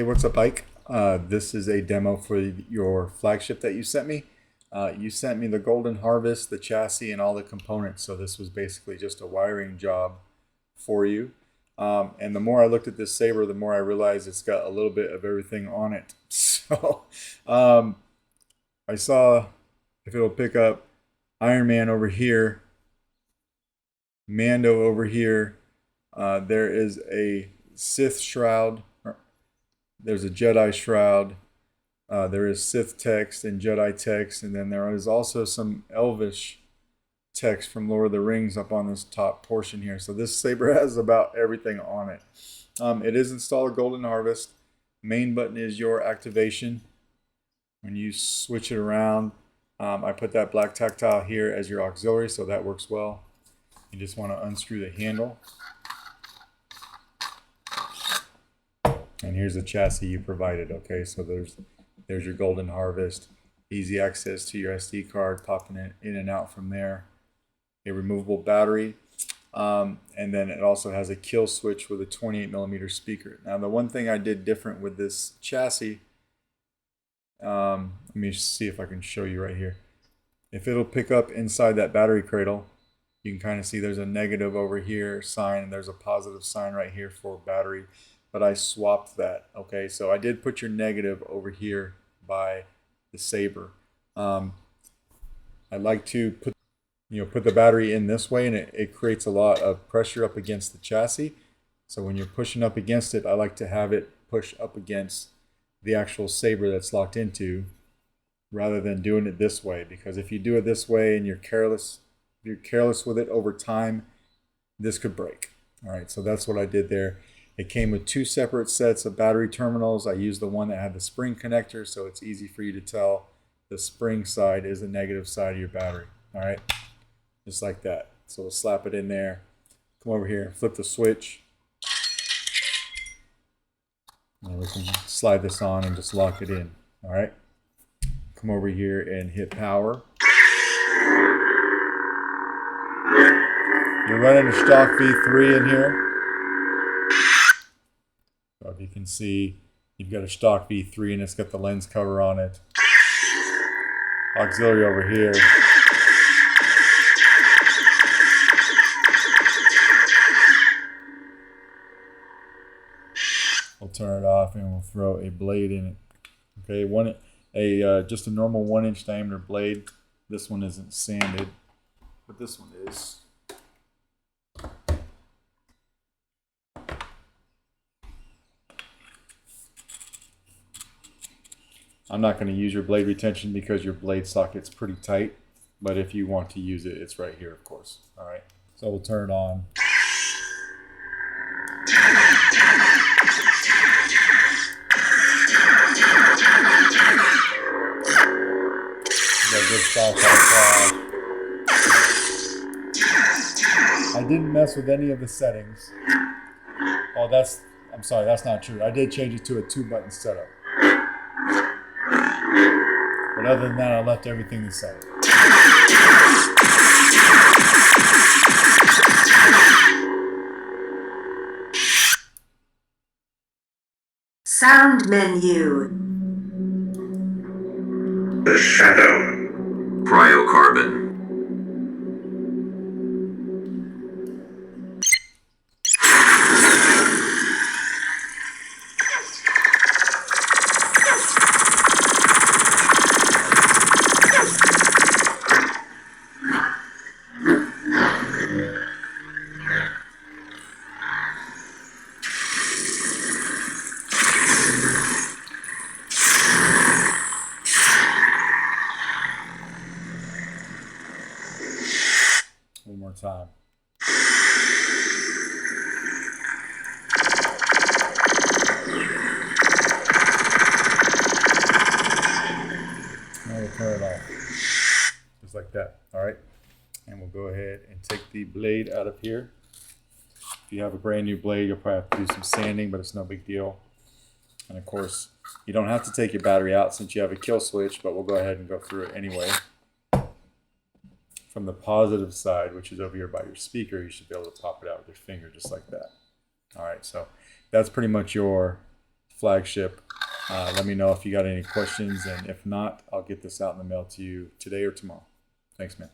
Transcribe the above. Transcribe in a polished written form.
Hey, what's up, Ike? This is a demo for your flagship that you sent me. You sent me the Golden Harvest, the chassis, and all the components. So this was basically just a wiring job for you. And the more I looked at this saber, the more I realized it's got a little bit of everything on it. So I saw if it'll pick up Iron Man over here, Mando over here. There is a Sith shroud. There's a Jedi shroud. There is Sith text and Jedi text, and then there is also some Elvish text from Lord of the Rings up on this top portion here. So this saber has about everything on it. It is installed Golden Harvest. Main button is your activation. When you switch it around, I put that black tactile here as your auxiliary, so that works well. You just want to unscrew the handle. And here's the chassis you provided. Okay, so there's your Golden Harvest. Easy access to your SD card, popping it in and out from there. A removable battery. And then it also has a kill switch with a 28mm speaker. Now the one thing I did different with this chassis, let me see if I can show you right here. If it'll pick up inside that battery cradle, you can kind of see there's a negative over here sign, and there's a positive sign right here for battery. But I swapped that. Okay, so I did put your negative over here by the saber. I like to put the battery in this way, and it creates a lot of pressure up against the chassis. So when you're pushing up against it, I like to have it push up against the actual saber that's locked into, rather than doing it this way. Because if you do it this way and you're careless with it over time, this could break. All right, so that's what I did there. It came with two separate sets of battery terminals. I used the one that had the spring connector, so it's easy for you to tell the spring side is the negative side of your battery. All right, just like that. So we'll slap it in there. Come over here, flip the switch. And we can slide this on and just lock it in. All right, come over here and hit power. You're running a stock V3 in here. So if you can see, you've got a stock V3 and it's got the lens cover on it. Auxiliary over here. We'll turn it off and we'll throw a blade in it. Okay, just a normal 1-inch diameter blade. This one isn't sanded, but this one is. I'm not going to use your blade retention because your blade socket's pretty tight, but if you want to use it, it's right here, of course. All right, so we'll turn it on. Got good soft flash. I didn't mess with any of the settings. Oh, I'm sorry, that's not true. I did change it to a 2-button setup. But other than that, I left everything the same. Sound menu. The shadow. Cryocarbon. One more time. Now we'll turn it off. Just like that. All right. And we'll go ahead and take the blade out of here. If you have a brand new blade, you'll probably have to do some sanding, but it's no big deal. And of course, you don't have to take your battery out since you have a kill switch, but we'll go ahead and go through it anyway. From the positive side, which is over here by your speaker, you should be able to pop it out with your finger just like that. All right, so that's pretty much your Flagship. Let me know if you got any questions, and if not, I'll get this out in the mail to you today or tomorrow. Thanks, man.